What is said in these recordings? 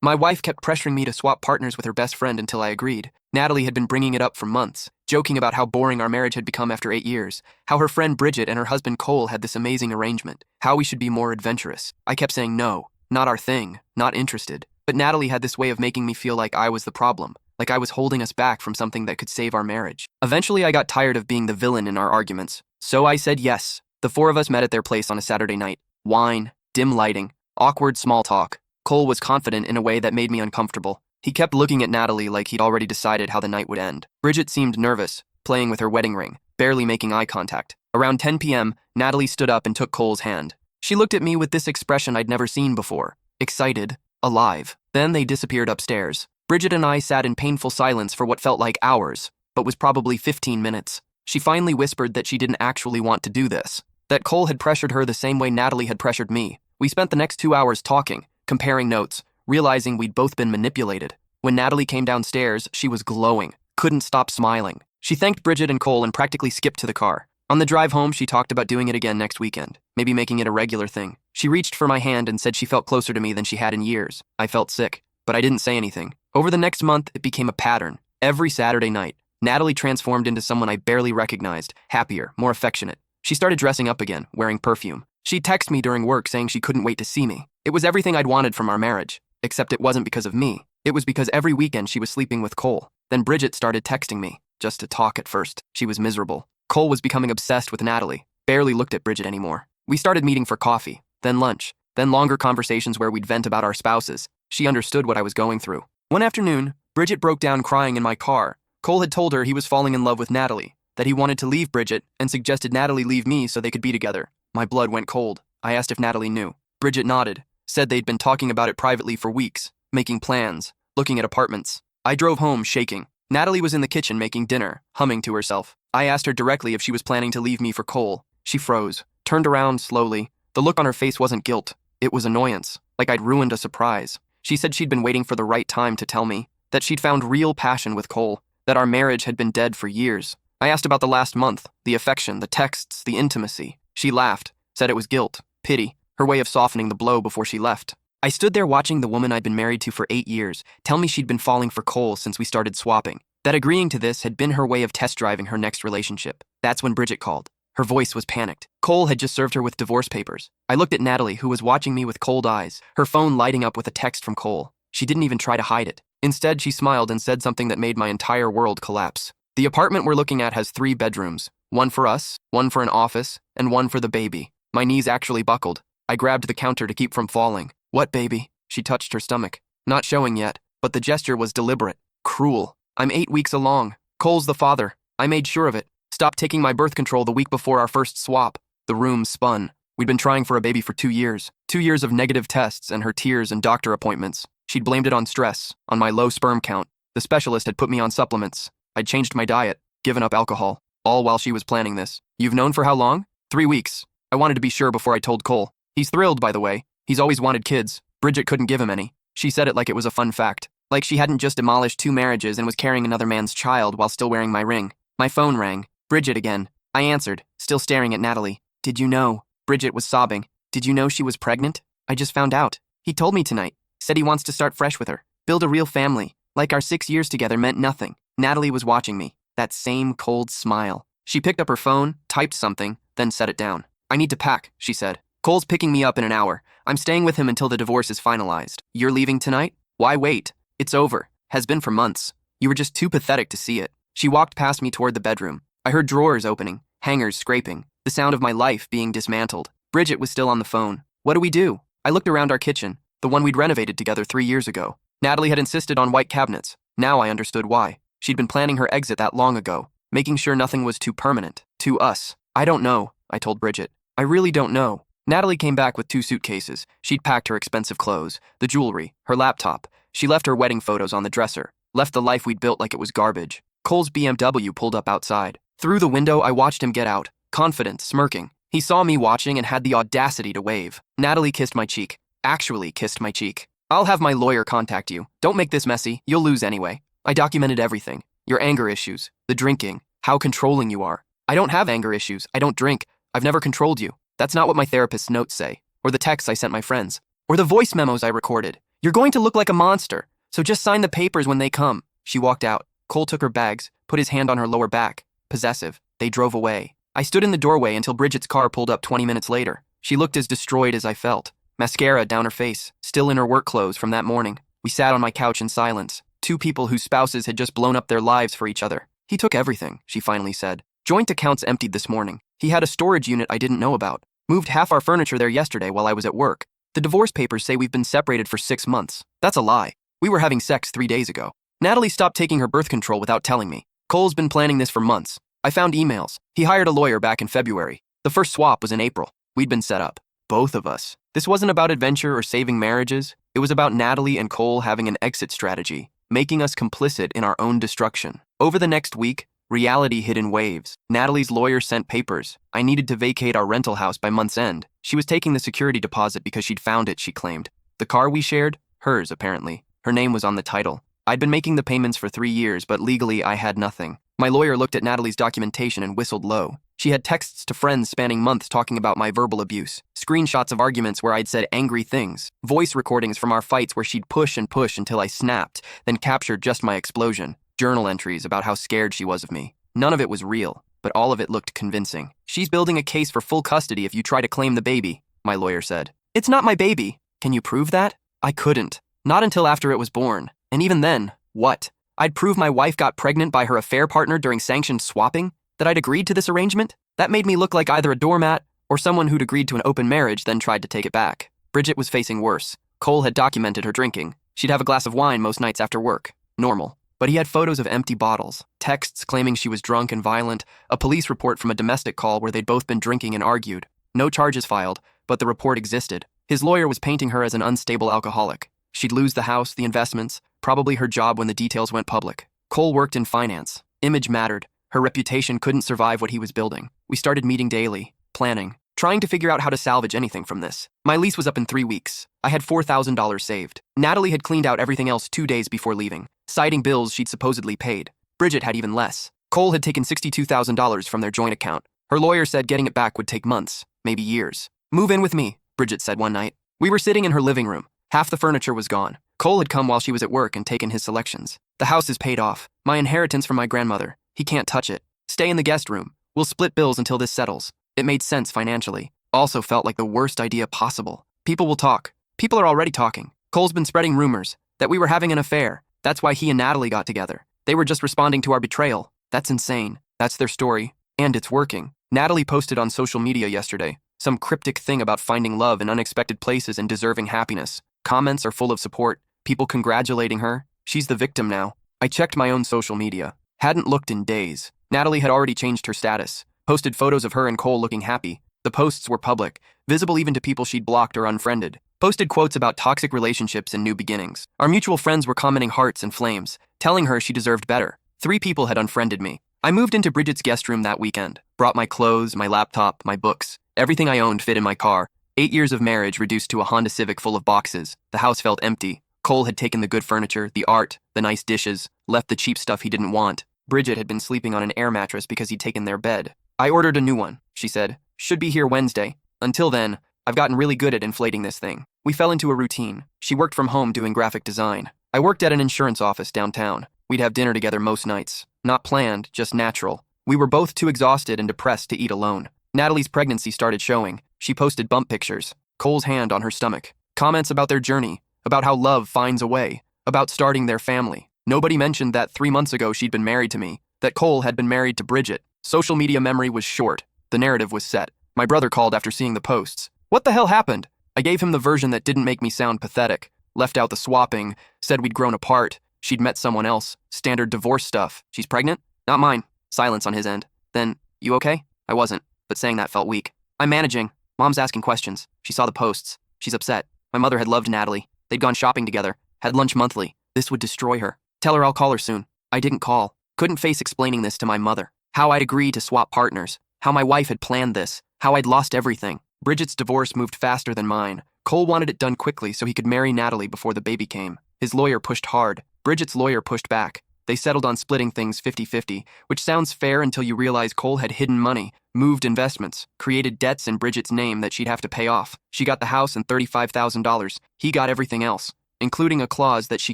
My wife kept pressuring me to swap partners with her best friend until I agreed. Natalie had been bringing it up for months, joking about how boring our marriage had become after 8 years, how her friend Bridget and her husband Cole had this amazing arrangement, how we should be more adventurous. I kept saying no, not our thing, not interested. But Natalie had this way of making me feel like I was the problem, like I was holding us back from something that could save our marriage. Eventually, I got tired of being the villain in our arguments, so I said yes. The four of us met at their place on a Saturday night. Wine, dim lighting, awkward small talk. Cole was confident in a way that made me uncomfortable. He kept looking at Natalie like he'd already decided how the night would end. Bridget seemed nervous, playing with her wedding ring, barely making eye contact. Around 10 p.m., Natalie stood up and took Cole's hand. She looked at me with this expression I'd never seen before. Excited, alive. Then they disappeared upstairs. Bridget and I sat in painful silence for what felt like hours, but was probably 15 minutes. She finally whispered that she didn't actually want to do this, that Cole had pressured her the same way Natalie had pressured me. We spent the next 2 hours talking, comparing notes, realizing we'd both been manipulated. When Natalie came downstairs, she was glowing, couldn't stop smiling. She thanked Bridget and Cole and practically skipped to the car. On the drive home, she talked about doing it again next weekend, maybe making it a regular thing. She reached for my hand and said she felt closer to me than she had in years. I felt sick, but I didn't say anything. Over the next month, it became a pattern. Every Saturday night, Natalie transformed into someone I barely recognized, happier, more affectionate. She started dressing up again, wearing perfume. She'd text me during work saying she couldn't wait to see me. It was everything I'd wanted from our marriage, except it wasn't because of me. It was because every weekend she was sleeping with Cole. Then Bridget started texting me, just to talk at first. She was miserable. Cole was becoming obsessed with Natalie, barely looked at Bridget anymore. We started meeting for coffee, then lunch, then longer conversations where we'd vent about our spouses. She understood what I was going through. One afternoon, Bridget broke down crying in my car. Cole had told her he was falling in love with Natalie, that he wanted to leave Bridget, and suggested Natalie leave me so they could be together. My blood went cold. I asked if Natalie knew. Bridget nodded, said they'd been talking about it privately for weeks, making plans, looking at apartments. I drove home shaking. Natalie was in the kitchen making dinner, humming to herself. I asked her directly if she was planning to leave me for Cole. She froze, turned around slowly. The look on her face wasn't guilt. It was annoyance, like I'd ruined a surprise. She said she'd been waiting for the right time to tell me, that she'd found real passion with Cole, that our marriage had been dead for years. I asked about the last month, the affection, the texts, the intimacy. She laughed, said it was guilt, pity, her way of softening the blow before she left. I stood there watching the woman I'd been married to for 8 years tell me she'd been falling for Cole since we started swapping, that agreeing to this had been her way of test driving her next relationship. That's when Bridget called. Her voice was panicked. Cole had just served her with divorce papers. I looked at Natalie, who was watching me with cold eyes, her phone lighting up with a text from Cole. She didn't even try to hide it. Instead, she smiled and said something that made my entire world collapse. The apartment we're looking at has 3 bedrooms, one for us, one for an office, and one for the baby. My knees actually buckled. I grabbed the counter to keep from falling. What baby? She touched her stomach. Not showing yet, but the gesture was deliberate, cruel. I'm 8 weeks along. Cole's the father. I made sure of it. Stopped taking my birth control the week before our first swap. The room spun. We'd been trying for a baby for 2 years. 2 years of negative tests and her tears and doctor appointments. She'd blamed it on stress, on my low sperm count. The specialist had put me on supplements. I'd changed my diet, given up alcohol, all while she was planning this. You've known for how long? 3 weeks. I wanted to be sure before I told Cole. He's thrilled, by the way. He's always wanted kids. Bridget couldn't give him any. She said it like it was a fun fact. Like she hadn't just demolished 2 marriages and was carrying another man's child while still wearing my ring. My phone rang. Bridget again. I answered, still staring at Natalie. Did you know? Bridget was sobbing. Did you know she was pregnant? I just found out. He told me tonight. Said he wants to start fresh with her. Build a real family. Like our 6 years together meant nothing. Natalie was watching me. That same cold smile. She picked up her phone, typed something, then set it down. I need to pack, she said. Cole's picking me up in an hour. I'm staying with him until the divorce is finalized. You're leaving tonight? Why wait? It's over. Has been for months. You were just too pathetic to see it. She walked past me toward the bedroom. I heard drawers opening, hangers scraping, the sound of my life being dismantled. Bridget was still on the phone. What do we do? I looked around our kitchen, the one we'd renovated together 3 years ago. Natalie had insisted on white cabinets. Now I understood why. She'd been planning her exit that long ago, making sure nothing was too permanent. To us. I don't know, I told Bridget. I really don't know. Natalie came back with 2 suitcases. She'd packed her expensive clothes, the jewelry, her laptop. She left her wedding photos on the dresser, left the life we'd built like it was garbage. Cole's BMW pulled up outside. Through the window, I watched him get out, confident, smirking. He saw me watching and had the audacity to wave. Natalie kissed my cheek. Actually kissed my cheek. I'll have my lawyer contact you. Don't make this messy. You'll lose anyway. I documented everything. Your anger issues, the drinking, how controlling you are. I don't have anger issues. I don't drink. I've never controlled you. That's not what my therapist's notes say, or the texts I sent my friends, or the voice memos I recorded. You're going to look like a monster, so just sign the papers when they come. She walked out. Cole took her bags, put his hand on her lower back. Possessive. They drove away. I stood in the doorway until Bridget's car pulled up 20 minutes later. She looked as destroyed as I felt. Mascara down her face, still in her work clothes from that morning. We sat on my couch in silence. Two people whose spouses had just blown up their lives for each other. He took everything, she finally said. Joint accounts emptied this morning. He had a storage unit I didn't know about. Moved half our furniture there yesterday while I was at work. The divorce papers say we've been separated for 6 months. That's a lie. We were having sex 3 days ago. Natalie stopped taking her birth control without telling me. Cole's been planning this for months. I found emails. He hired a lawyer back in February. The first swap was in April. We'd been set up. Both of us. This wasn't about adventure or saving marriages. It was about Natalie and Cole having an exit strategy, making us complicit in our own destruction. Over the next week, reality hit in waves. Natalie's lawyer sent papers. I needed to vacate our rental house by month's end. She was taking the security deposit because she'd found it, she claimed. The car we shared? Hers, apparently. Her name was on the title. I'd been making the payments for 3 years, but legally I had nothing. My lawyer looked at Natalie's documentation and whistled low. She had texts to friends spanning months talking about my verbal abuse, screenshots of arguments where I'd said angry things, voice recordings from our fights where she'd push and push until I snapped, then captured just my explosion, journal entries about how scared she was of me. None of it was real, but all of it looked convincing. She's building a case for full custody if you try to claim the baby, my lawyer said. It's not my baby. Can you prove that? I couldn't. Not until after it was born. And even then, what? I'd prove my wife got pregnant by her affair partner during sanctioned swapping? That I'd agreed to this arrangement? That made me look like either a doormat or someone who'd agreed to an open marriage then tried to take it back. Bridget was facing worse. Cole had documented her drinking. She'd have a glass of wine most nights after work. Normal. But he had photos of empty bottles, texts claiming she was drunk and violent, a police report from a domestic call where they'd both been drinking and argued. No charges filed, but the report existed. His lawyer was painting her as an unstable alcoholic. She'd lose the house, the investments, probably her job when the details went public. Cole worked in finance. Image mattered. Her reputation couldn't survive what he was building. We started meeting daily, planning, trying to figure out how to salvage anything from this. My lease was up in 3 weeks. I had $4,000 saved. Natalie had cleaned out everything else 2 days before leaving, citing bills she'd supposedly paid. Bridget had even less. Cole had taken $62,000 from their joint account. Her lawyer said getting it back would take months, maybe years. Move in with me, Bridget said one night. We were sitting in her living room. Half the furniture was gone. Cole had come while she was at work and taken his selections. The house is paid off. My inheritance from my grandmother. He can't touch it. Stay in the guest room. We'll split bills until this settles. It made sense financially. Also felt like the worst idea possible. People will talk. People are already talking. Cole's been spreading rumors that we were having an affair. That's why he and Natalie got together. They were just responding to our betrayal. That's insane. That's their story. And it's working. Natalie posted on social media yesterday some cryptic thing about finding love in unexpected places and deserving happiness. Comments are full of support. People congratulating her. She's the victim now. I checked my own social media. Hadn't looked in days. Natalie had already changed her status. Posted photos of her and Cole looking happy. The posts were public, visible even to people she'd blocked or unfriended. Posted quotes about toxic relationships and new beginnings. Our mutual friends were commenting hearts and flames, telling her she deserved better. 3 people had unfriended me. I moved into Bridget's guest room that weekend. Brought my clothes, my laptop, my books. Everything I owned fit in my car. 8 years of marriage reduced to a Honda Civic full of boxes. The house felt empty. Cole had taken the good furniture, the art, the nice dishes, left the cheap stuff he didn't want. Bridget had been sleeping on an air mattress because he'd taken their bed. I ordered a new one, she said. Should be here Wednesday. Until then, I've gotten really good at inflating this thing. We fell into a routine. She worked from home doing graphic design. I worked at an insurance office downtown. We'd have dinner together most nights. Not planned, just natural. We were both too exhausted and depressed to eat alone. Natalie's pregnancy started showing. She posted bump pictures. Cole's hand on her stomach. Comments about their journey. About how love finds a way. About starting their family. Nobody mentioned that 3 months ago she'd been married to me. That Cole had been married to Bridget. Social media memory was short. The narrative was set. My brother called after seeing the posts. What the hell happened? I gave him the version that didn't make me sound pathetic. Left out the swapping. Said we'd grown apart. She'd met someone else. Standard divorce stuff. She's pregnant? Not mine. Silence on his end. Then, you okay? I wasn't, but saying that felt weak. I'm managing. Mom's asking questions. She saw the posts. She's upset. My mother had loved Natalie. They'd gone shopping together. Had lunch monthly. This would destroy her. Tell her I'll call her soon. I didn't call. Couldn't face explaining this to my mother. How I'd agreed to swap partners. How my wife had planned this. How I'd lost everything. Bridget's divorce moved faster than mine. Cole wanted it done quickly so he could marry Natalie before the baby came. His lawyer pushed hard. Bridget's lawyer pushed back. They settled on splitting things 50-50, which sounds fair until you realize Cole had hidden money, moved investments, created debts in Bridget's name that she'd have to pay off. She got the house and $35,000. He got everything else. including a clause that she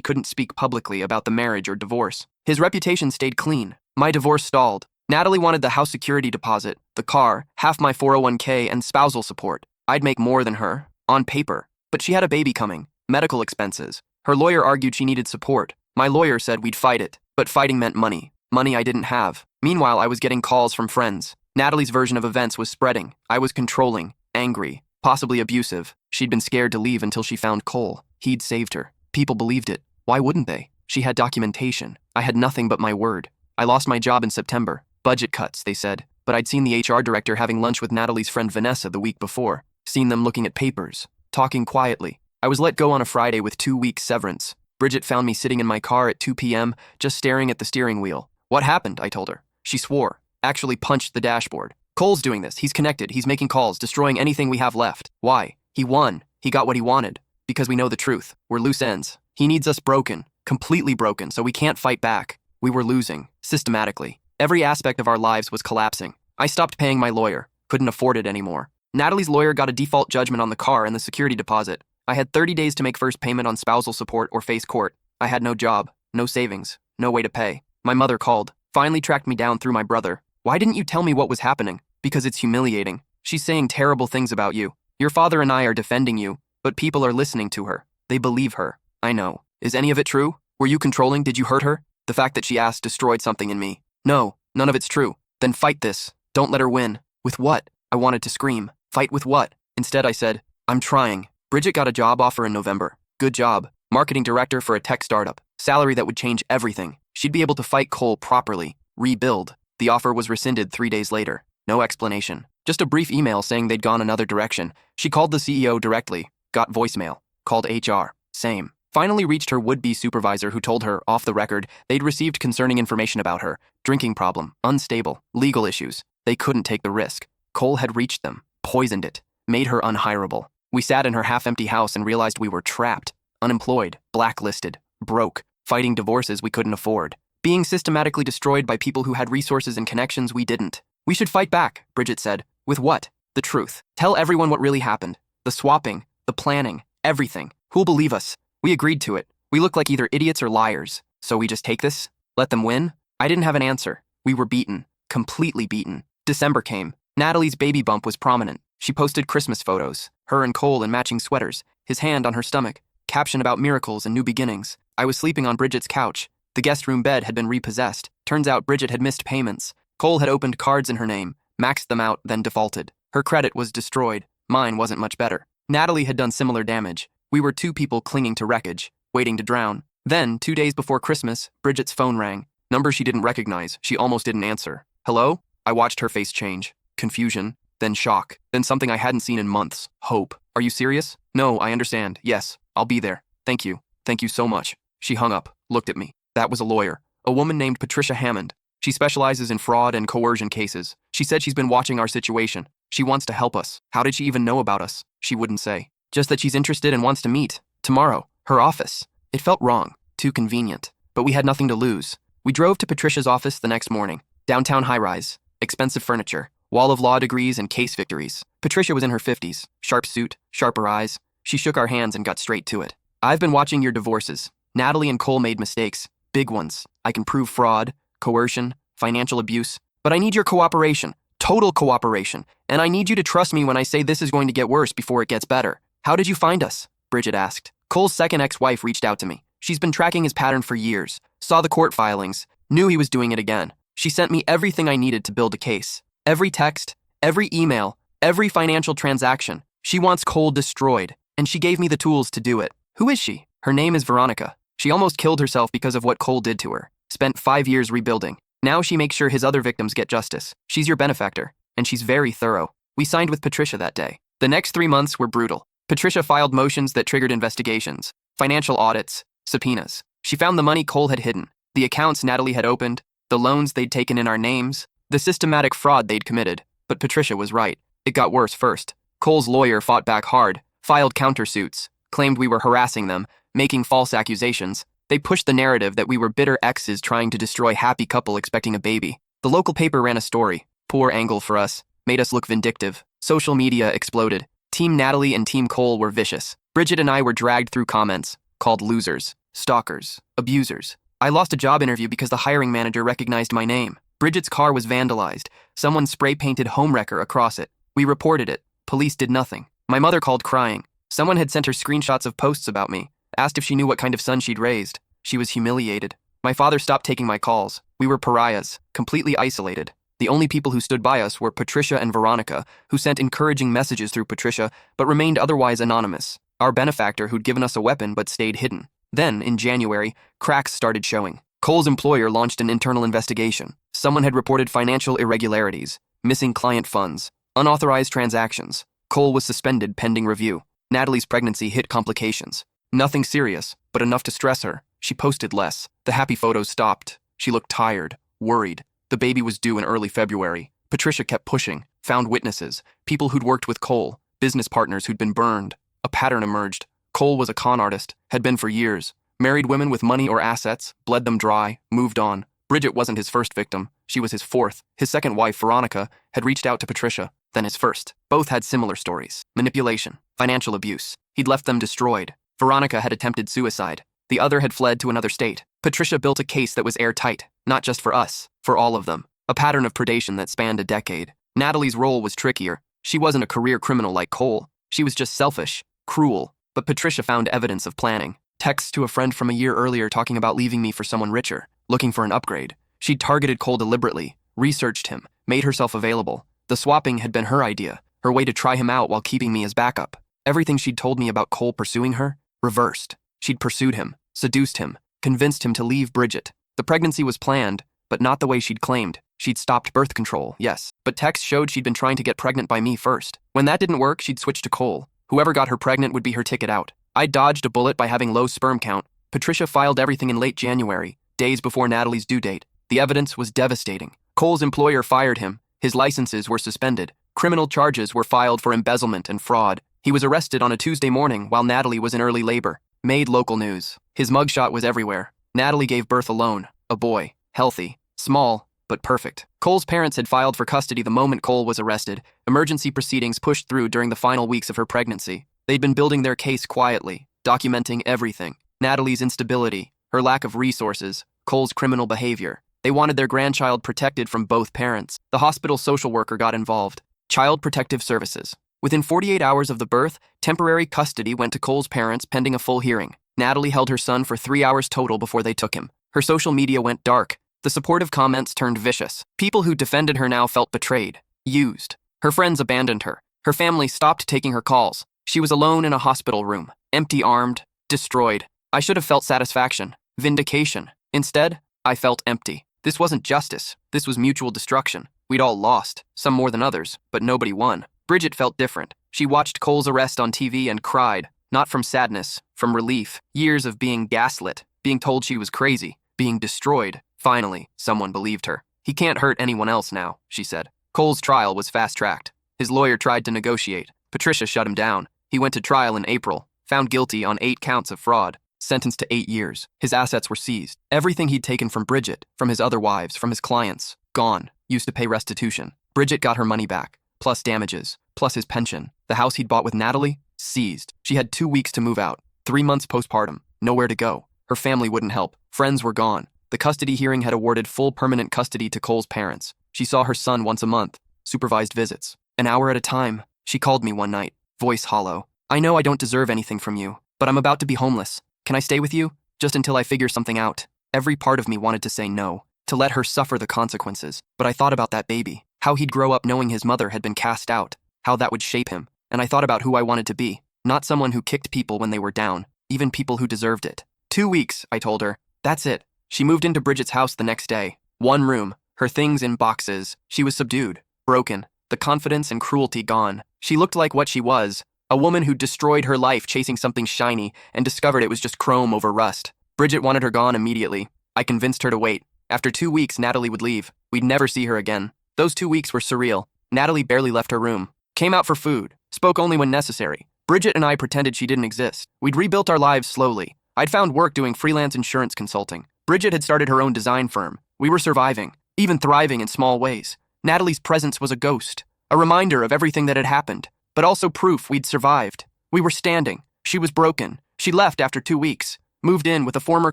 couldn't speak publicly about the marriage or divorce. His reputation stayed clean. My divorce stalled. Natalie wanted the house security deposit, the car, half my 401k, and spousal support. I'd make more than her, on paper. But she had a baby coming, medical expenses. Her lawyer argued she needed support. My lawyer said we'd fight it, but fighting meant money. Money I didn't have. Meanwhile, I was getting calls from friends. Natalie's version of events was spreading. I was controlling, angry, possibly abusive. She'd been scared to leave until she found Cole. He'd saved her. People believed it. Why wouldn't they? She had documentation. I had nothing but my word. I lost my job in September. Budget cuts, they said. But I'd seen the HR director having lunch with Natalie's friend Vanessa the week before. Seen them looking at papers, talking quietly. I was let go on a Friday with 2 weeks severance. Bridget found me sitting in my car at 2 p.m., just staring at the steering wheel. What happened? I told her. She swore. Actually punched the dashboard. Cole's doing this. He's connected. He's making calls, destroying anything we have left. Why? He won. He got what he wanted. Because we know the truth. We're loose ends. He needs us broken. Completely broken, so we can't fight back. We were losing. Systematically. Every aspect of our lives was collapsing. I stopped paying my lawyer. Couldn't afford it anymore. Natalie's lawyer got a default judgment on the car and the security deposit. I had 30 days to make first payment on spousal support or face court. I had no job, no savings, no way to pay. My mother called, finally tracked me down through my brother. Why didn't you tell me what was happening? Because it's humiliating. She's saying terrible things about you. Your father and I are defending you, but people are listening to her. They believe her. I know. Is any of it true? Were you controlling? Did you hurt her? The fact that she asked destroyed something in me. No, none of it's true. Then fight this. Don't let her win. With what? I wanted to scream. Fight with what? Instead I said, I'm trying. Bridget got a job offer in November. Good job. Marketing director for a tech startup. Salary that would change everything. She'd be able to fight Cole properly. Rebuild. The offer was rescinded 3 days later. No explanation. Just a brief email saying they'd gone another direction. She called the CEO directly. Got voicemail. Called HR. Same. Finally reached her would-be supervisor who told her, off the record, they'd received concerning information about her. Drinking problem. Unstable. Legal issues. They couldn't take the risk. Cole had reached them. Poisoned it. Made her unhireable. We sat in her half-empty house and realized we were trapped. Unemployed. Blacklisted. Broke. Fighting divorces we couldn't afford. Being systematically destroyed by people who had resources and connections we didn't. We should fight back, Bridget said. With what? The truth. Tell everyone what really happened. The swapping. The planning. Everything. Who'll believe us? We agreed to it. We look like either idiots or liars. So we just take this? Let them win? I didn't have an answer. We were beaten. Completely beaten. December came. Natalie's baby bump was prominent. She posted Christmas photos. Her and Cole in matching sweaters. His hand on her stomach. Caption about miracles and new beginnings. I was sleeping on Bridget's couch. The guest room bed had been repossessed. Turns out Bridget had missed payments. Cole had opened cards in her name, maxed them out, then defaulted. Her credit was destroyed. Mine wasn't much better. Natalie had done similar damage. We were two people clinging to wreckage, waiting to drown. Then, 2 days before Christmas, Bridget's phone rang. Number she didn't recognize. She almost didn't answer. Hello? I watched her face change. Confusion. Then shock. Then something I hadn't seen in months. Hope. Are you serious? No, I understand. Yes, I'll be there. Thank you. Thank you so much. She hung up, looked at me. That was a lawyer. A woman named Patricia Hammond. She specializes in fraud and coercion cases. She said she's been watching our situation. She wants to help us. How did she even know about us? She wouldn't say. Just that she's interested and wants to meet. Tomorrow. Her office. It felt wrong. Too convenient. But we had nothing to lose. We drove to Patricia's office the next morning. Downtown high-rise. Expensive furniture. Wall of law degrees and case victories. Patricia was in her 50s. Sharp suit. Sharper eyes. She shook our hands and got straight to it. I've been watching your divorces. Natalie and Cole made mistakes. Big ones. I can prove fraud, coercion, financial abuse. But I need your cooperation. Total cooperation. And I need you to trust me when I say this is going to get worse before it gets better. How did you find us? Bridget asked. Cole's second ex-wife reached out to me. She's been tracking his pattern for years. Saw the court filings. Knew he was doing it again. She sent me everything I needed to build a case. Every text, every email, every financial transaction. She wants Cole destroyed. And she gave me the tools to do it. Who is she? Her name is Veronica. She almost killed herself because of what Cole did to her. Spent 5 years rebuilding. Now she makes sure his other victims get justice. She's your benefactor. And she's very thorough. We signed with Patricia that day. The next 3 months were brutal. Patricia filed motions that triggered investigations, financial audits, subpoenas. She found the money Cole had hidden, the accounts Natalie had opened, the loans they'd taken in our names, the systematic fraud they'd committed. But Patricia was right. It got worse first. Cole's lawyer fought back hard, filed countersuits, claimed we were harassing them, making false accusations. They pushed the narrative that we were bitter exes trying to destroy happy couple expecting a baby. The local paper ran a story. Poor angle for us. Made us look vindictive. Social media exploded. Team Natalie and Team Cole were vicious. Bridget and I were dragged through comments. called losers, stalkers, abusers. I lost a job interview because the hiring manager recognized my name. Bridget's car was vandalized. Someone spray-painted homewrecker across it. We reported it. Police did nothing. My mother called crying. Someone had sent her screenshots of posts about me, asked if she knew what kind of son she'd raised. She was humiliated. My father stopped taking my calls. We were pariahs, completely isolated. The only people who stood by us were Patricia and Veronica, who sent encouraging messages through Patricia, but remained otherwise anonymous. Our benefactor who'd given us a weapon but stayed hidden. Then, in January, cracks started showing. Cole's employer launched an internal investigation. Someone had reported financial irregularities, missing client funds, unauthorized transactions. Cole was suspended pending review. Natalie's pregnancy hit complications. Nothing serious, but enough to stress her. She posted less. The happy photos stopped. She looked tired, worried. The baby was due in early February. Patricia kept pushing, found witnesses, people who'd worked with Cole, business partners who'd been burned. A pattern emerged. Cole was a con artist, had been for years. Married women with money or assets, bled them dry, moved on. Bridget wasn't his first victim. She was his fourth. His second wife, Veronica, had reached out to Patricia, then his first. Both had similar stories. Manipulation, financial abuse. He'd left them destroyed. Veronica had attempted suicide. The other had fled to another state. Patricia built a case that was airtight, not just for us, for all of them. A pattern of predation that spanned a decade. Natalie's role was trickier. She wasn't a career criminal like Cole. She was just selfish, cruel. But Patricia found evidence of planning. Texts to a friend from a year earlier talking about leaving me for someone richer, looking for an upgrade. She'd targeted Cole deliberately, researched him, made herself available. The swapping had been her idea, her way to try him out while keeping me as backup. Everything she'd told me about Cole pursuing her, reversed. She'd pursued him, seduced him, convinced him to leave Bridget. The pregnancy was planned, but not the way she'd claimed. She'd stopped birth control, yes, but texts showed she'd been trying to get pregnant by me first. When that didn't work, she'd switch to Cole. Whoever got her pregnant would be her ticket out. I dodged a bullet by having low sperm count. Patricia filed everything in late January, days before Natalie's due date. The evidence was devastating. Cole's employer fired him. His licenses were suspended. Criminal charges were filed for embezzlement and fraud. He was arrested on a Tuesday morning while Natalie was in early labor. Made local news. His mugshot was everywhere. Natalie gave birth alone. A boy. Healthy. Small, but perfect. Cole's parents had filed for custody the moment Cole was arrested. Emergency proceedings pushed through during the final weeks of her pregnancy. They'd been building their case quietly, documenting everything. Natalie's instability, her lack of resources, Cole's criminal behavior. They wanted their grandchild protected from both parents. The hospital social worker got involved. Child Protective Services. Within 48 hours of the birth, temporary custody went to Cole's parents pending a full hearing. Natalie held her son for 3 hours total before they took him. Her social media went dark. The supportive comments turned vicious. People who defended her now felt betrayed, used. Her friends abandoned her. Her family stopped taking her calls. She was alone in a hospital room, empty-armed, destroyed. I should have felt satisfaction, vindication. Instead, I felt empty. This wasn't justice. This was mutual destruction. We'd all lost, some more than others, but nobody won. Bridget felt different. She watched Cole's arrest on TV and cried, not from sadness, from relief. Years of being gaslit, being told she was crazy, being destroyed. Finally, someone believed her. He can't hurt anyone else now, she said. Cole's trial was fast-tracked. His lawyer tried to negotiate. Patricia shut him down. He went to trial in April, found guilty on 8 counts of fraud, sentenced to 8 years. His assets were seized. Everything he'd taken from Bridget, from his other wives, from his clients, gone. Used to pay restitution. Bridget got her money back, plus damages, plus his pension. The house he'd bought with Natalie, seized. She had 2 weeks to move out. 3 months postpartum. Nowhere to go. Her family wouldn't help. Friends were gone. The custody hearing had awarded full permanent custody to Cole's parents. She saw her son once a month, supervised visits. An hour at a time. She called me one night, voice hollow. I know I don't deserve anything from you, but I'm about to be homeless. Can I stay with you? Just until I figure something out. Every part of me wanted to say no, to let her suffer the consequences. But I thought about that baby, how he'd grow up knowing his mother had been cast out, how that would shape him. And I thought about who I wanted to be. Not someone who kicked people when they were down, even people who deserved it. 2 weeks, I told her. That's it. She moved into Bridget's house the next day. 1 room, her things in boxes. She was subdued, broken, the confidence and cruelty gone. She looked like what she was, a woman who destroyed her life chasing something shiny and discovered it was just chrome over rust. Bridget wanted her gone immediately. I convinced her to wait. After 2 weeks, Natalie would leave. We'd never see her again. Those 2 weeks were surreal. Natalie barely left her room. Came out for food. Spoke only when necessary. Bridget and I pretended she didn't exist. We'd rebuilt our lives slowly. I'd found work doing freelance insurance consulting. Bridget had started her own design firm. We were surviving, even thriving in small ways. Natalie's presence was a ghost, a reminder of everything that had happened, but also proof we'd survived. We were standing. She was broken. She left after 2 weeks, moved in with a former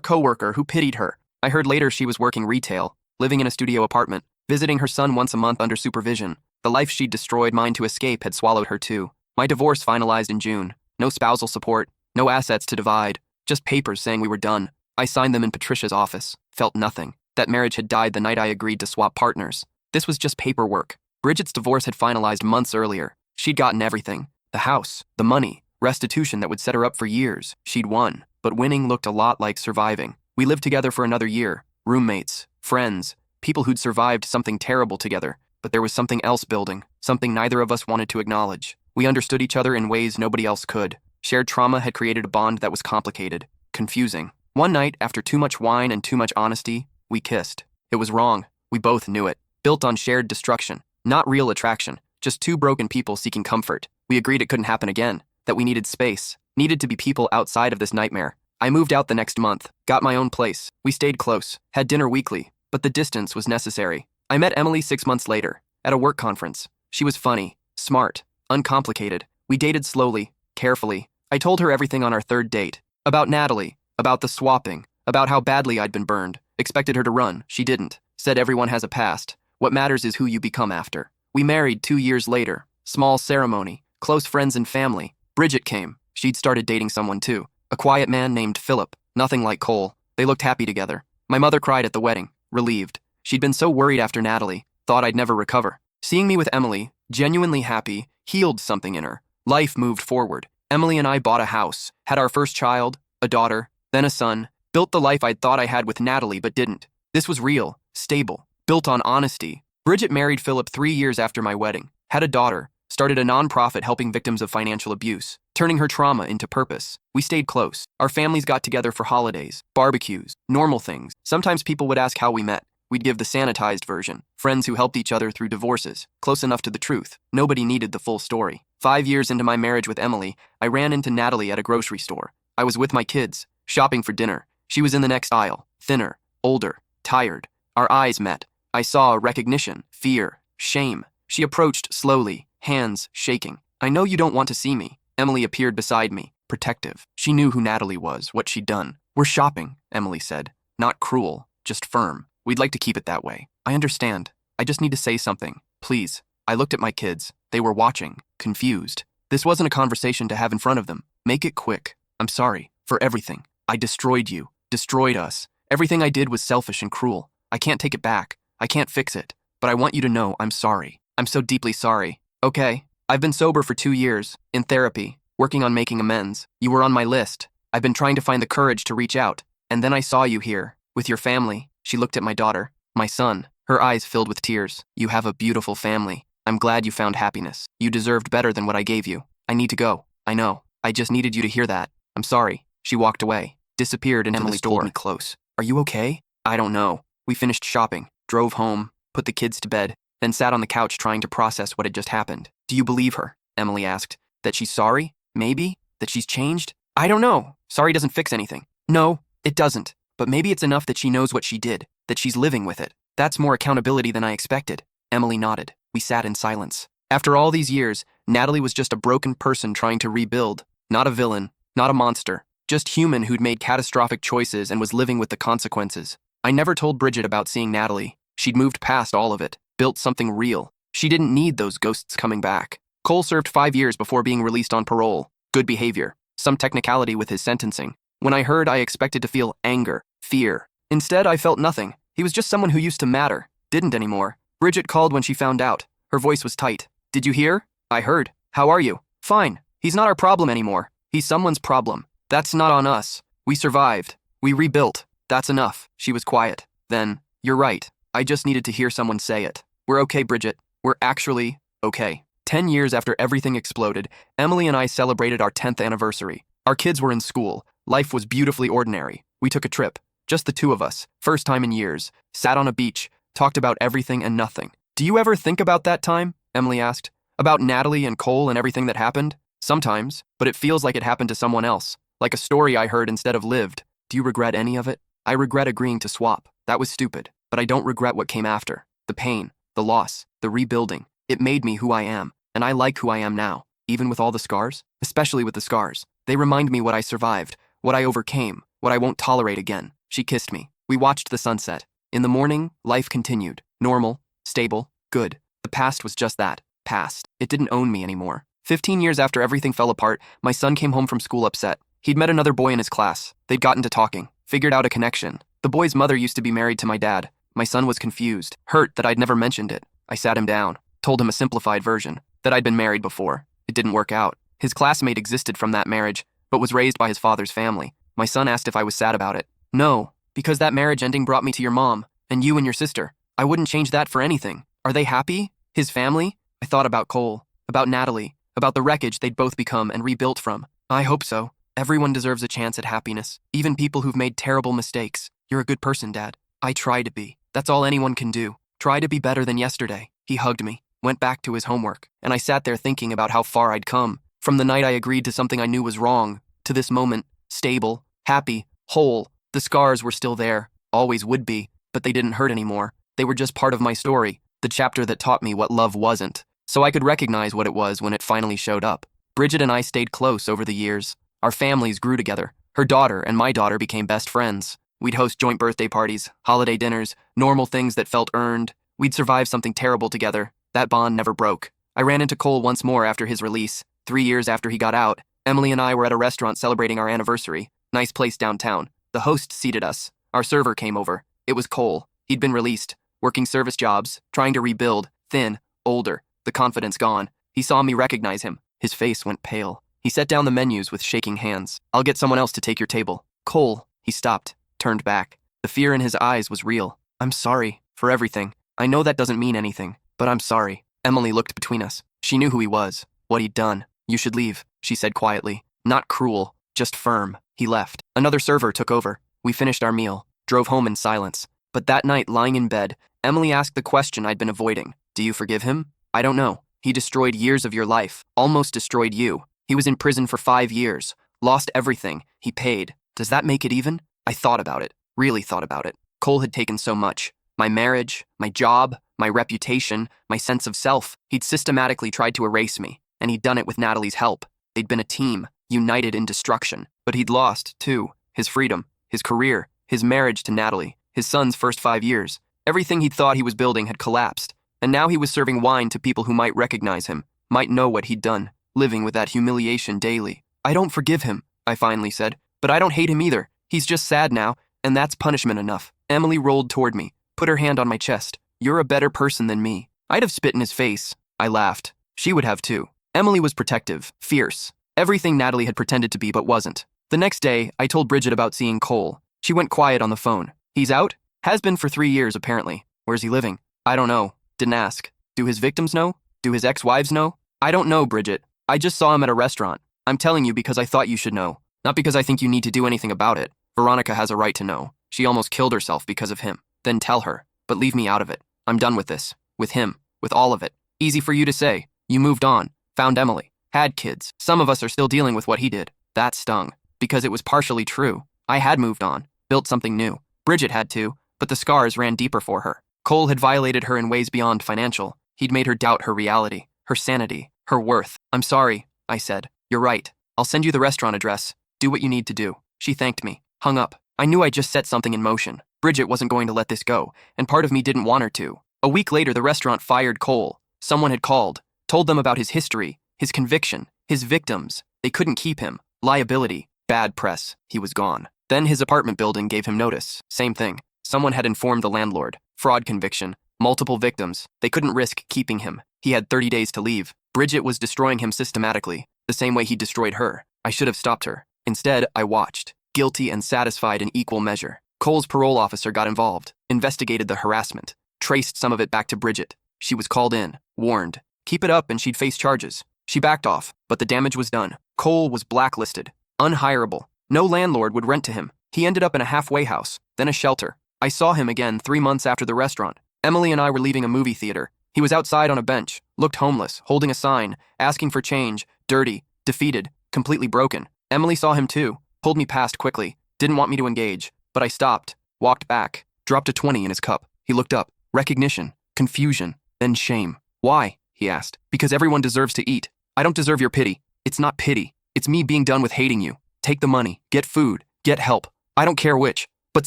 coworker who pitied her. I heard later she was working retail, living in a studio apartment, visiting her son once a month under supervision. The life she'd destroyed mine to escape had swallowed her too. My divorce finalized in June. No spousal support, no assets to divide, just papers saying we were done. I signed them in Patricia's office, felt nothing. That marriage had died the night I agreed to swap partners. This was just paperwork. Bridget's divorce had finalized months earlier. She'd gotten everything. The house, the money, restitution that would set her up for years. She'd won, but winning looked a lot like surviving. We lived together for another year, roommates, friends, people who'd survived something terrible together, but there was something else building, something neither of us wanted to acknowledge. We understood each other in ways nobody else could. Shared trauma had created a bond that was complicated, confusing. One night, after too much wine and too much honesty, we kissed. It was wrong. We both knew it. Built on shared destruction, not real attraction, just two broken people seeking comfort. We agreed it couldn't happen again, that we needed space, needed to be people outside of this nightmare. I moved out the next month, got my own place. We stayed close, had dinner weekly, but the distance was necessary. I met Emily 6 months later, at a work conference. She was funny, smart, uncomplicated. We dated slowly, carefully. I told her everything on our third date. About Natalie, about the swapping, about how badly I'd been burned. Expected her to run, she didn't. Said everyone has a past. What matters is who you become after. We married 2 years later. Small ceremony, close friends and family. Bridget came. She'd started dating someone too. A quiet man named Philip, nothing like Cole. They looked happy together. My mother cried at the wedding, relieved. She'd been so worried after Natalie, thought I'd never recover. Seeing me with Emily, genuinely happy, healed something in her. Life moved forward. Emily and I bought a house, had our first child, a daughter, then a son, built the life I'd thought I had with Natalie but didn't. This was real, stable, built on honesty. Bridget married Philip 3 years after my wedding, had a daughter, started a nonprofit helping victims of financial abuse, turning her trauma into purpose. We stayed close. Our families got together for holidays, barbecues, normal things. Sometimes people would ask how we met. We'd give the sanitized version. Friends who helped each other through divorces, close enough to the truth. Nobody needed the full story. 5 years into my marriage with Emily, I ran into Natalie at a grocery store. I was with my kids, shopping for dinner. She was in the next aisle, thinner, older, tired. Our eyes met. I saw recognition, fear, shame. She approached slowly, hands shaking. I know you don't want to see me. Emily appeared beside me, protective. She knew who Natalie was, what she'd done. We're shopping, Emily said. Not cruel, just firm. We'd like to keep it that way. I understand. I just need to say something. Please. I looked at my kids. They were watching, confused. This wasn't a conversation to have in front of them. Make it quick. I'm sorry. For everything. I destroyed you. Destroyed us. Everything I did was selfish and cruel. I can't take it back. I can't fix it. But I want you to know I'm sorry. I'm so deeply sorry. Okay. I've been sober for 2 years, in therapy, working on making amends. You were on my list. I've been trying to find the courage to reach out. And then I saw you here, with your family. She looked at my daughter, my son, her eyes filled with tears. You have a beautiful family. I'm glad you found happiness. You deserved better than what I gave you. I need to go. I know. I just needed you to hear that. I'm sorry. She walked away, disappeared into the store. Emily pulled me close. Are you okay? I don't know. We finished shopping, drove home, put the kids to bed, then sat on the couch trying to process what had just happened. Do you believe her? Emily asked. That she's sorry? Maybe? That she's changed? I don't know. Sorry doesn't fix anything. No, it doesn't. But maybe it's enough that she knows what she did, that she's living with it. That's more accountability than I expected. Emily nodded. We sat in silence. After all these years, Natalie was just a broken person trying to rebuild. Not a villain, not a monster. Just human who'd made catastrophic choices and was living with the consequences. I never told Bridget about seeing Natalie. She'd moved past all of it, built something real. She didn't need those ghosts coming back. Cole served 5 years before being released on parole. Good behavior. Some technicality with his sentencing. When I heard, I expected to feel anger, fear. Instead, I felt nothing. He was just someone who used to matter. Didn't anymore. Bridget called when she found out. Her voice was tight. Did you hear? I heard. How are you? Fine. He's not our problem anymore. He's someone's problem. That's not on us. We survived. We rebuilt. That's enough. She was quiet. Then, you're right. I just needed to hear someone say it. We're okay, Bridget. We're actually okay. 10 years after everything exploded, Emily and I celebrated our 10th anniversary. Our kids were in school. Life was beautifully ordinary. We took a trip. Just the two of us. First time in years. Sat on a beach. Talked about everything and nothing. Do you ever think about that time? Emily asked. About Natalie and Cole and everything that happened? Sometimes, but it feels like it happened to someone else. Like a story I heard instead of lived. Do you regret any of it? I regret agreeing to swap. That was stupid. But I don't regret what came after. The pain, the loss, the rebuilding. It made me who I am. And I like who I am now. Even with all the scars? Especially with the scars. They remind me what I survived, what I overcame, what I won't tolerate again. She kissed me. We watched the sunset. In the morning, life continued. Normal, stable, good. The past was just that, past. It didn't own me anymore. 15 years after everything fell apart, my son came home from school upset. He'd met another boy in his class. They'd gotten to talking, figured out a connection. The boy's mother used to be married to my dad. My son was confused, hurt that I'd never mentioned it. I sat him down, told him a simplified version, that I'd been married before. It didn't work out. His classmate existed from that marriage, but was raised by his father's family. My son asked if I was sad about it. No, because that marriage ending brought me to your mom, and you and your sister. I wouldn't change that for anything. Are they happy? His family? I thought about Cole, about Natalie, about the wreckage they'd both become and rebuilt from. I hope so. Everyone deserves a chance at happiness, even people who've made terrible mistakes. You're a good person, Dad. I try to be. That's all anyone can do. Try to be better than yesterday. He hugged me, went back to his homework, and I sat there thinking about how far I'd come. From the night I agreed to something I knew was wrong, to this moment, stable, happy, whole. The scars were still there, always would be, but they didn't hurt anymore. They were just part of my story, the chapter that taught me what love wasn't, so I could recognize what it was when it finally showed up. Bridget and I stayed close over the years. Our families grew together. Her daughter and my daughter became best friends. We'd host joint birthday parties, holiday dinners, normal things that felt earned. We'd survive something terrible together. That bond never broke. I ran into Cole once more after his release. 3 years after he got out, Emily and I were at a restaurant celebrating our anniversary. Nice place downtown. The host seated us. Our server came over. It was Cole. He'd been released, working service jobs, trying to rebuild, thin, older, the confidence gone. He saw me recognize him. His face went pale. He set down the menus with shaking hands. I'll get someone else to take your table. Cole. He stopped, turned back. The fear in his eyes was real. I'm sorry for everything. I know that doesn't mean anything, but I'm sorry. Emily looked between us. She knew who he was, what he'd done. You should leave, she said quietly. Not cruel, just firm. He left. Another server took over. We finished our meal, drove home in silence. But that night, lying in bed, Emily asked the question I'd been avoiding. Do you forgive him? I don't know. He destroyed years of your life, almost destroyed you. He was in prison for 5 years, lost everything. He paid. Does that make it even? I thought about it, really thought about it. Cole had taken so much. My marriage, my job, my reputation, my sense of self. He'd systematically tried to erase me, and he'd done it with Natalie's help. They'd been a team, united in destruction. But he'd lost, too. His freedom, his career, his marriage to Natalie, his son's first 5 years. Everything he'd thought he was building had collapsed. And now he was serving wine to people who might recognize him, might know what he'd done, living with that humiliation daily. I don't forgive him, I finally said, but I don't hate him either. He's just sad now, and that's punishment enough. Emily rolled toward me, put her hand on my chest. You're a better person than me. I'd have spit in his face. I laughed. She would have too. Emily was protective, fierce. Everything Natalie had pretended to be but wasn't. The next day, I told Bridget about seeing Cole. She went quiet on the phone. He's out? Has been for 3 years, apparently. Where's he living? I don't know. Didn't ask. Do his victims know? Do his ex-wives know? I don't know, Bridget. I just saw him at a restaurant. I'm telling you because I thought you should know. Not because I think you need to do anything about it. Veronica has a right to know. She almost killed herself because of him. Then tell her. But leave me out of it. I'm done with this. With him. With all of it. Easy for you to say. You moved on. Found Emily. Had kids. Some of us are still dealing with what he did. That stung. Because it was partially true. I had moved on. Built something new. Bridget had too. But the scars ran deeper for her. Cole had violated her in ways beyond financial. He'd made her doubt her reality. Her sanity. Her worth. I'm sorry, I said. You're right. I'll send you the restaurant address. Do what you need to do. She thanked me. Hung up. I knew I just set something in motion. Bridget wasn't going to let this go, and part of me didn't want her to. A week later, the restaurant fired Cole. Someone had called, told them about his history, his conviction, his victims. They couldn't keep him. Liability. Bad press. He was gone. Then his apartment building gave him notice. Same thing. Someone had informed the landlord. Fraud conviction. Multiple victims. They couldn't risk keeping him. He had 30 days to leave. Bridget was destroying him systematically, the same way he destroyed her. I should have stopped her. Instead, I watched, guilty and satisfied in equal measure. Cole's parole officer got involved, investigated the harassment, traced some of it back to Bridget. She was called in, warned. Keep it up and she'd face charges. She backed off, but the damage was done. Cole was blacklisted, unhireable. No landlord would rent to him. He ended up in a halfway house, then a shelter. I saw him again 3 months after the restaurant. Emily and I were leaving a movie theater. He was outside on a bench, looked homeless, holding a sign, asking for change, dirty, defeated, completely broken. Emily saw him too, pulled me past quickly, didn't want me to engage, but I stopped, walked back, dropped a 20 in his cup. He looked up, recognition, confusion, then shame. Why? He asked. Because everyone deserves to eat. I don't deserve your pity. It's not pity. It's me being done with hating you. Take the money, get food, get help. I don't care which, but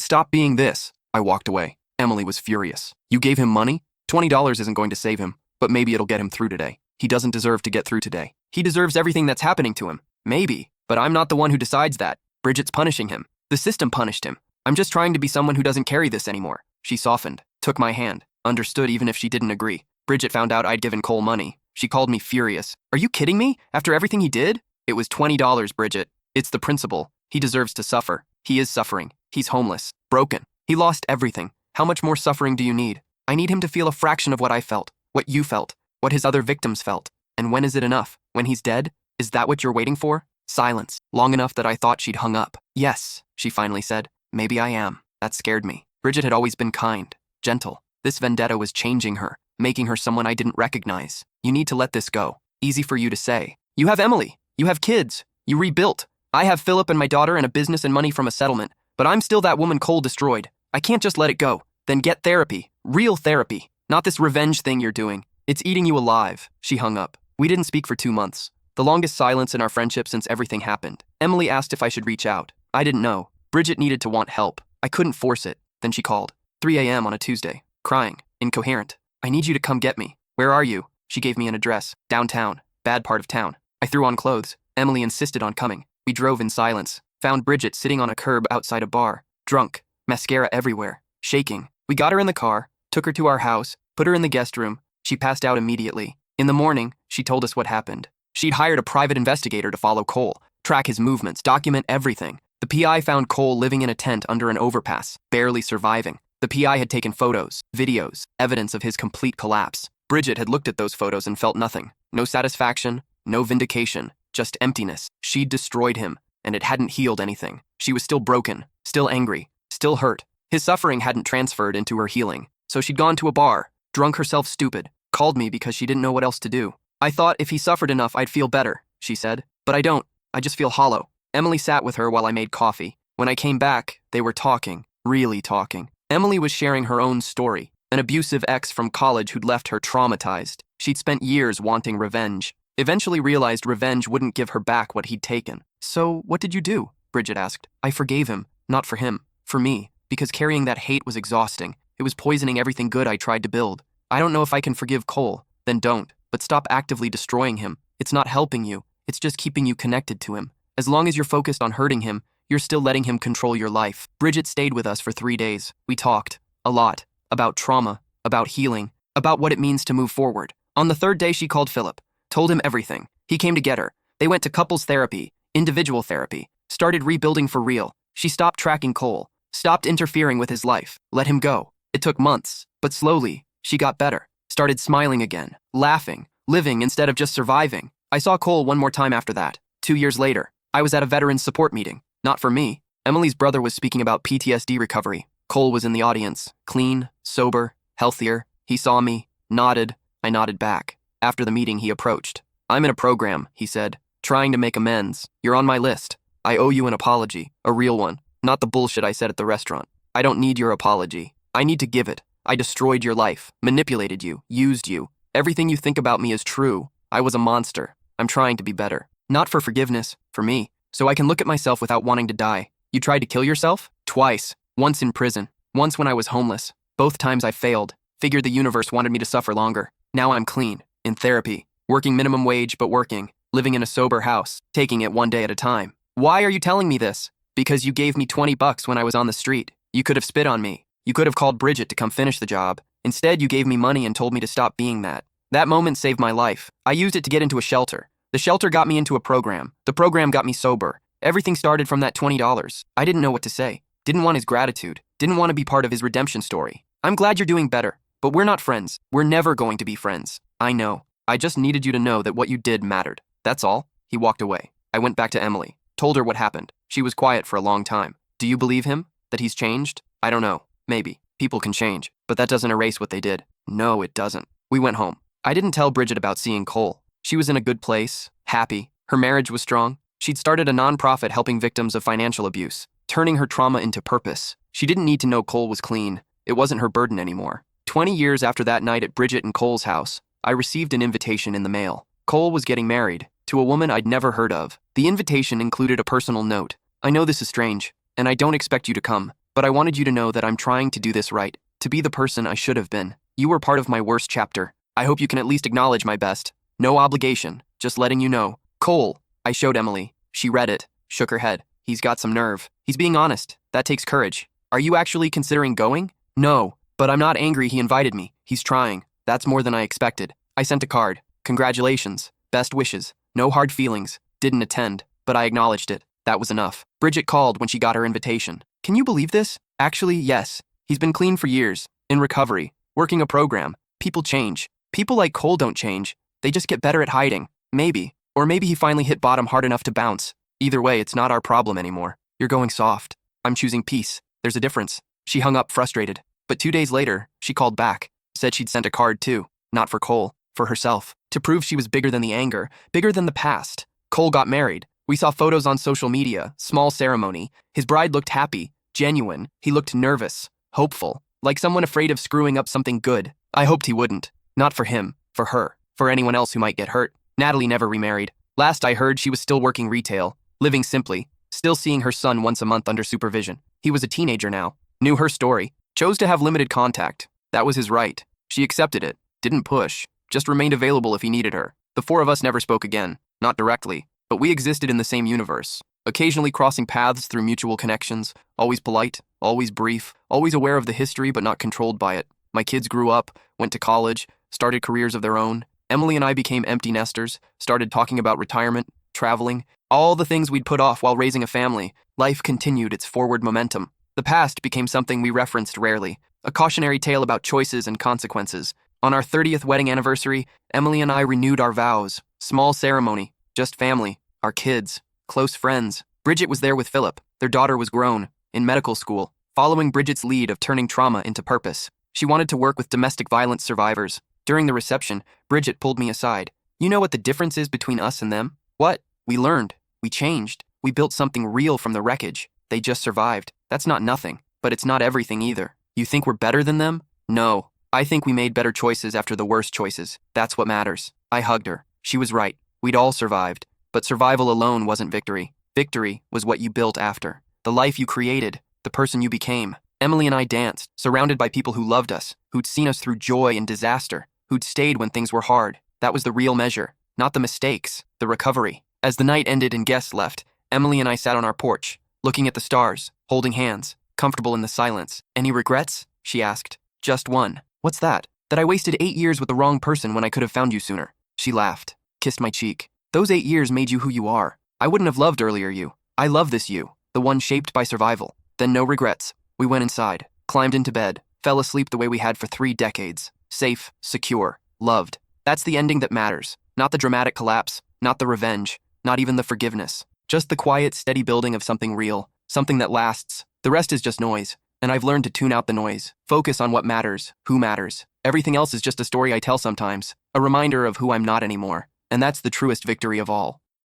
stop being this. I walked away. Emily was furious. You gave him money? $20 isn't going to save him, but maybe it'll get him through today. He doesn't deserve to get through today. He deserves everything that's happening to him. Maybe, but I'm not the one who decides that. Bridget's punishing him. The system punished him. I'm just trying to be someone who doesn't carry this anymore. She softened, took my hand, understood even if she didn't agree. Bridget found out I'd given Cole money. She called me furious. Are you kidding me? After everything he did? It was $20, Bridget. It's the principle. He deserves to suffer. He is suffering. He's homeless, broken. He lost everything. How much more suffering do you need? I need him to feel a fraction of what I felt, what you felt, what his other victims felt. And when is it enough? When he's dead? Is that what you're waiting for? Silence, long enough that I thought she'd hung up. Yes, she finally said. Maybe I am. That scared me. Bridget had always been kind, gentle. This vendetta was changing her, making her someone I didn't recognize. You need to let this go. Easy for you to say. You have Emily. You have kids. You rebuilt. I have Philip and my daughter and a business and money from a settlement, but I'm still that woman Cole destroyed. I can't just let it go. Then get therapy. Real therapy. Not this revenge thing you're doing. It's eating you alive. She hung up. We didn't speak for 2 months. The longest silence in our friendship since everything happened. Emily asked if I should reach out. I didn't know. Bridget needed to want help. I couldn't force it. Then she called. 3 a.m. on a Tuesday. Crying. Incoherent. I need you to come get me. Where are you? She gave me an address. Downtown. Bad part of town. I threw on clothes. Emily insisted on coming. We drove in silence. Found Bridget sitting on a curb outside a bar. Drunk. Mascara everywhere. Shaking. We got her in the car. Took her to our house. Put her in the guest room. She passed out immediately. In the morning, she told us what happened. She'd hired a private investigator to follow Cole, track his movements, document everything. The PI found Cole living in a tent under an overpass, barely surviving. The PI had taken photos, videos, evidence of his complete collapse. Bridget had looked at those photos and felt nothing. No satisfaction, no vindication, just emptiness. She'd destroyed him, and it hadn't healed anything. She was still broken, still angry, still hurt. His suffering hadn't transferred into her healing. So she'd gone to a bar, drunk herself stupid, called me because she didn't know what else to do. I thought if he suffered enough, I'd feel better, she said. But I don't. I just feel hollow. Emily sat with her while I made coffee. When I came back, they were talking, really talking. Emily was sharing her own story, an abusive ex from college who'd left her traumatized. She'd spent years wanting revenge. Eventually realized revenge wouldn't give her back what he'd taken. So, what did you do? Bridget asked. I forgave him. Not for him. For me. Because carrying that hate was exhausting. It was poisoning everything good I tried to build. I don't know if I can forgive Cole. Then don't. But stop actively destroying him. It's not helping you. It's just keeping you connected to him. As long as you're focused on hurting him, you're still letting him control your life. Bridget stayed with us for 3 days. We talked. A lot. About trauma. About healing. About what it means to move forward. On the 3rd day, she called Philip. Told him everything. He came to get her. They went to couples therapy. Individual therapy. Started rebuilding for real. She stopped tracking Cole. Stopped interfering with his life. Let him go. It took months. But slowly, she got better. Started smiling again. Laughing. Living instead of just surviving. I saw Cole one more time after that. 2 years later. I was at a veterans support meeting. Not for me. Emily's brother was speaking about PTSD recovery. Cole was in the audience. Clean, sober, healthier. He saw me. Nodded. I nodded back. After the meeting, he approached. I'm in a program, he said. Trying to make amends. You're on my list. I owe you an apology. A real one. Not the bullshit I said at the restaurant. I don't need your apology. I need to give it. I destroyed your life. Manipulated you. Used you. Everything you think about me is true. I was a monster. I'm trying to be better. Not for forgiveness. For me. So I can look at myself without wanting to die. You tried to kill yourself? Twice. Once in prison. Once when I was homeless. Both times I failed. Figured the universe wanted me to suffer longer. Now I'm clean. In therapy. Working minimum wage but working. Living in a sober house. Taking it one day at a time. Why are you telling me this? Because you gave me $20 when I was on the street. You could have spit on me. You could have called Bridget to come finish the job. Instead, you gave me money and told me to stop being that. That moment saved my life. I used it to get into a shelter. The shelter got me into a program. The program got me sober. Everything started from that $20. I didn't know what to say. Didn't want his gratitude. Didn't want to be part of his redemption story. I'm glad you're doing better. But we're not friends. We're never going to be friends. I know. I just needed you to know that what you did mattered. That's all. He walked away. I went back to Emily. Told her what happened. She was quiet for a long time. Do you believe him? That he's changed? I don't know. Maybe. People can change. But that doesn't erase what they did. No, it doesn't. We went home. I didn't tell Bridget about seeing Cole. She was in a good place. Happy. Her marriage was strong. She'd started a nonprofit helping victims of financial abuse. Turning her trauma into purpose. She didn't need to know Cole was clean. It wasn't her burden anymore. 20 years after that night at Bridget and Cole's house, I received an invitation in the mail. Cole was getting married. To a woman I'd never heard of. The invitation included a personal note. I know this is strange, and I don't expect you to come, but I wanted you to know that I'm trying to do this right, to be the person I should have been. You were part of my worst chapter. I hope you can at least acknowledge my best. No obligation, just letting you know. Cole. I showed Emily. She read it, shook her head. He's got some nerve. He's being honest. That takes courage. Are you actually considering going? No, but I'm not angry he invited me. He's trying. That's more than I expected. I sent a card. Congratulations. Best wishes. No hard feelings. Didn't attend, but I acknowledged it. That was enough. Bridget called when she got her invitation. Can you believe this? Actually, yes. He's been clean for years, in recovery, working a program. People change. People like Cole don't change. They just get better at hiding. Maybe. Or maybe he finally hit bottom hard enough to bounce. Either way, it's not our problem anymore. You're going soft. I'm choosing peace. There's a difference. She hung up frustrated. But 2 days later, she called back. Said she'd sent a card too. Not for Cole. For herself. To prove she was bigger than the anger. Bigger than the past. Cole got married. We saw photos on social media. Small ceremony. His bride looked happy. Genuine. He looked nervous. Hopeful. Like someone afraid of screwing up something good. I hoped he wouldn't. Not for him. For her. For anyone else who might get hurt. Natalie never remarried. Last I heard, she was still working retail. Living simply. Still seeing her son once a month under supervision. He was a teenager now. Knew her story. Chose to have limited contact. That was his right. She accepted it. Didn't push. Just remained available if he needed her. The four of us never spoke again. Not directly. But we existed in the same universe. Occasionally crossing paths through mutual connections. Always polite. Always brief. Always aware of the history but not controlled by it. My kids grew up. Went to college. Started careers of their own. Emily and I became empty nesters. Started talking about retirement. Traveling. All the things we'd put off while raising a family. Life continued its forward momentum. The past became something we referenced rarely. A cautionary tale about choices and consequences. On our 30th wedding anniversary, Emily and I renewed our vows. Small ceremony. Just family. Our kids. Close friends. Bridget was there with Philip. Their daughter was grown. In medical school. Following Bridget's lead of turning trauma into purpose. She wanted to work with domestic violence survivors. During the reception, Bridget pulled me aside. You know what the difference is between us and them? What? We learned. We changed. We built something real from the wreckage. They just survived. That's not nothing. But it's not everything either. You think we're better than them? No. I think we made better choices after the worst choices. That's what matters. I hugged her. She was right. We'd all survived. But survival alone wasn't victory. Victory was what you built after. The life you created. The person you became. Emily and I danced, surrounded by people who loved us, who'd seen us through joy and disaster, who'd stayed when things were hard. That was the real measure. Not the mistakes. The recovery. As the night ended and guests left, Emily and I sat on our porch, looking at the stars, holding hands, comfortable in the silence. Any regrets? She asked. Just one. What's that? That I wasted 8 years with the wrong person when I could have found you sooner. She laughed, kissed my cheek. Those 8 years made you who you are. I wouldn't have loved earlier you. I love this you, the one shaped by survival. Then no regrets. We went inside, climbed into bed, fell asleep the way we had for 3 decades. Safe, secure, loved. That's the ending that matters. Not the dramatic collapse, not the revenge, not even the forgiveness. Just the quiet, steady building of something real, something that lasts. The rest is just noise. And I've learned to tune out the noise. Focus on what matters, who matters. Everything else is just a story I tell sometimes, a reminder of who I'm not anymore. And that's the truest victory of all.